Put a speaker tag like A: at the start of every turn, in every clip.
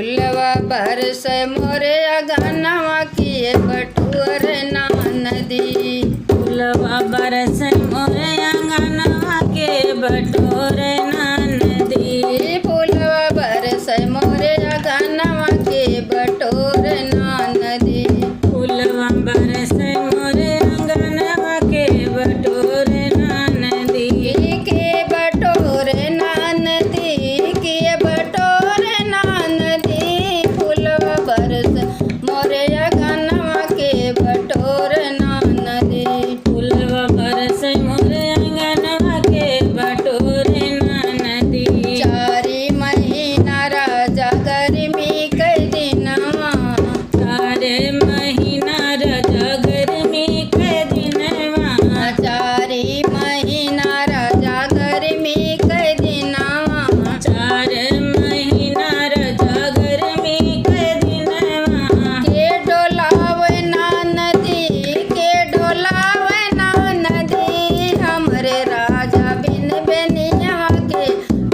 A: फुलवा बरस मोरे अगनवा किए बटुअर ना नदी।
B: फुलवा बरस मोरे अंगनवा के बटोर ना नदी।
A: फुलवा बरस मोरे अगनवा के बटोर ना नदी।
B: फुलवा बरस मोरे अंगनवा के बटोर ना नदी।
A: के बटोर ना नदी के बटोर ना नदी। फुलवा बरस मोरे अगनवा के बटोर ना नदी।
B: फुलवा बरस मोरे अंगनवा के बटोर ना नदी।
A: चारी महीना राजा गर्मी के दिनवा।
B: चारे महीना राजा गर्मी के दिनवा।
A: चारी महीना राजा गर्मी के दिनवा।
B: चार महीना राजा गर्मी के दिनवा।
A: के डोलावे ना नदी के डोलावे ना नदी। हमरे राजा बिन बेनिया के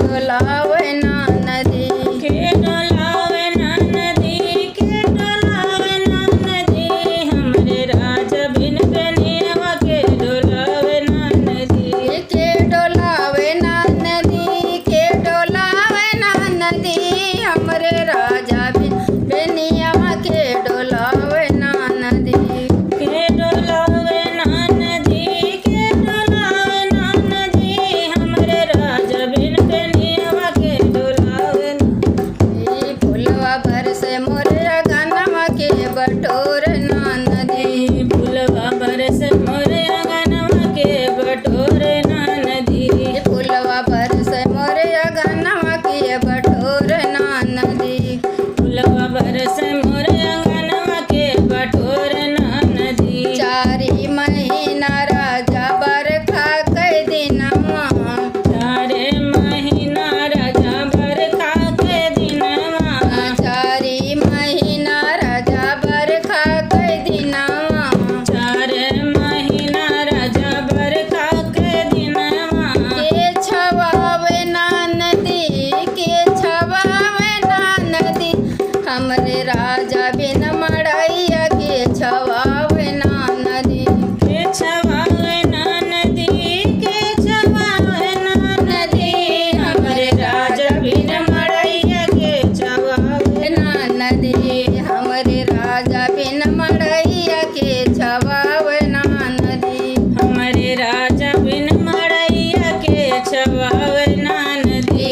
A: डोलावे ना नदी।
B: के डोलावे ना नदी के डोलावे ना नदी। हमरे राजा बिन बनिया के डोलावे ना नदी।
A: के डोलावे ना नदी के डोलावे ना नदी। हमरे राजा बिन बेनिया के डोलावे ना नदी।
B: के डोलावे ना नदी के डोलावे ना नदी। हमरे राजा बिन बनिया के डोलावे ना।
A: फुलवा बरस मोरे अगनवा के बटोर ना नदी।
B: फुलवा बरस मोरे अंगनवा के बटोर ना नदी।
A: फुलवा बरस मोरे अगनवा के बटोर ना नदी।
B: फुलवा बरस मोरे अंगनवा के बटोर ना नदी।
A: चारी महीना राजा बरखा के दिनवा।
B: चारे महीना राजा बरखा के दिनवा।
A: चारी महीना राजा बरखा के दिनवा।
B: चार महीना राजा बरखा के दिनवा।
A: के छवावे ना नदी के छवावे ना नदी। हमरे राजा बिन मड़ैया के छवावे ना नदी।
B: के छवावे ना नदी के छवावे ना नदी। हमरे राजा बिन मड़ैया के छवावे
A: ना नदी। हमरे राजा बिन मड़ैया के छवावे ना नदी।
B: हमरे राजा बिन मड़ैया के छवावे ना नदी।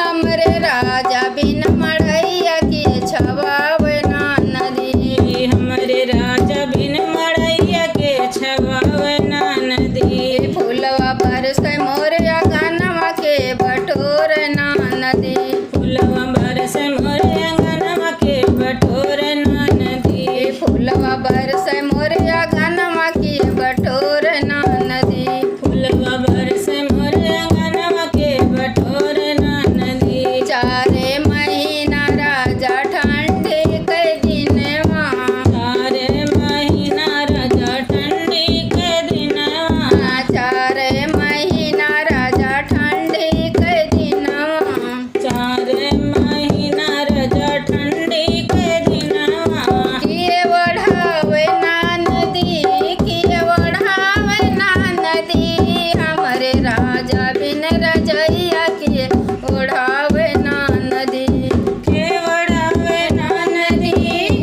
A: हमरे राजा बिन मड़ैया के छवावे ना नदी।
B: हमरे राजा बिन मड़ैया के छवावे ना नदी।
A: फुलवा बरस मोरे अगनवा के बटोर ना नदी।
B: फुलवा बरस मोरे अंगनवा के बटोर ना नदी।
A: फुलवा बरस मोरे अगनवा के बटोर ना नदी।
B: फुलवा बरस मोरे अंगनवा के बटोर ना नदी।
A: चारे महीना राजा ठंडी के दिनवा।
B: चारे महीना राजा ठंडी के दिनवा।
A: चारे महीना राजा ठंडी के दिनवा।
B: चार महीना राजा ठंडी के दिनवा।
A: किए बढ़ावे ना नदी किए बढ़ावे ना नदी। हमरे राजा बिन रजैया के ओढ़ावे ना नदी।
B: के बढ़ावे ना नदी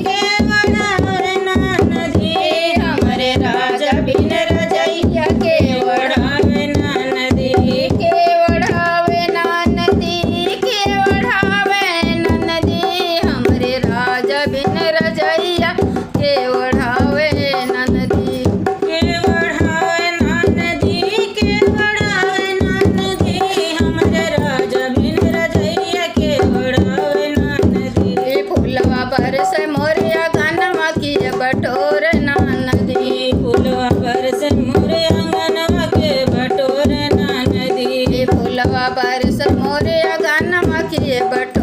B: के बढ़ावे ना नदी। हमरे राजा बिन रजैया के बढ़ावे ना नदी।
A: के ओढ़ावे ना नदी के ओढ़ावे ना नदी। हमरे राजा बिन रजैया के ओढ़ावे ना नदी।
B: के बढ़ावे ना नदी के बढ़ावे ना नदी। हमरे राजा बिन रजैया के बढ़ावे ना नदी।
A: फुलवा बरस मोरे अगनवा के बटोर ना नदी।
B: फुलवा बरस मोरे अंगनवा के बटोर ना नदी।
A: फुलवा बरस मोरे अगनवा के बटोर